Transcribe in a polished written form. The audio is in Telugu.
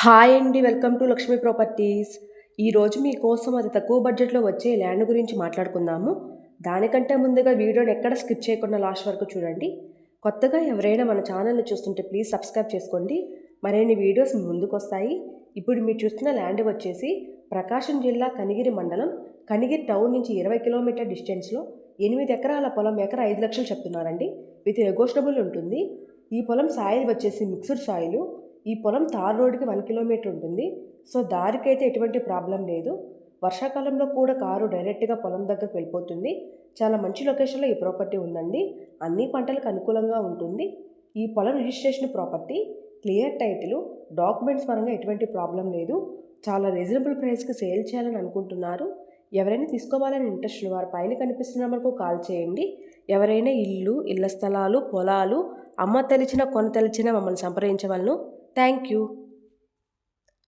హాయ్ అండి. Welcome to Lakshmi properties. ఈరోజు మీకోసం అతి తక్కువ బడ్జెట్లో వచ్చే ల్యాండ్ గురించి మాట్లాడుకుందాము. దానికంటే ముందుగా వీడియోని ఎక్కడ స్కిప్ చేయకుండా లాస్ట్ వరకు చూడండి. కొత్తగా ఎవరైనా మన ఛానల్ని చూస్తుంటే ప్లీజ్ సబ్స్క్రైబ్ చేసుకోండి. మరిన్ని వీడియోస్ ముందుకు వస్తాయి. ఇప్పుడు మీరు చూస్తున్న ల్యాండ్ వచ్చేసి ప్రకాశం జిల్లా కనిగిరి మండలం, కనిగిరి టౌన్ నుంచి 20 కిలోమీటర్ డిస్టెన్స్లో 8 ఎకరాల పొలం, ఎకరా 5 లక్షలు చెప్తున్నారండి. విత్ నెగోషియబుల్ ఉంటుంది. ఈ పొలం సాయిల్ వచ్చేసి మిక్స్డ్ సాయిలు. ఈ పొలం తార్ రోడ్డుకి 1 కిలోమీటర్ ఉంటుంది. సో దారికైతే ఎటువంటి ప్రాబ్లం లేదు. వర్షాకాలంలో కూడా కారు డైరెక్ట్గా పొలం దగ్గరకు వెళ్ళిపోతుంది. చాలా మంచి లొకేషన్లో ఈ ప్రాపర్టీ ఉందండి. అన్ని పంటలకు అనుకూలంగా ఉంటుంది. ఈ పొలం registration property, clear title, documents పరంగా ఎటువంటి ప్రాబ్లం లేదు. చాలా రీజనబుల్ ప్రైస్కి సేల్ చేయాలని అనుకుంటున్నారు. ఎవరైనా తీసుకోవాలని ఇంట్రెస్ట్ వారి పైన కనిపిస్తున్న నెంబర్కు కాల్ చేయండి. ఎవరైనా ఇల్లు, ఇళ్ల స్థలాలు, పొలాలు అమ్మ తెలిచిన కొన తెలిసిన మమ్మల్ని సంప్రదించవలను. Thank you.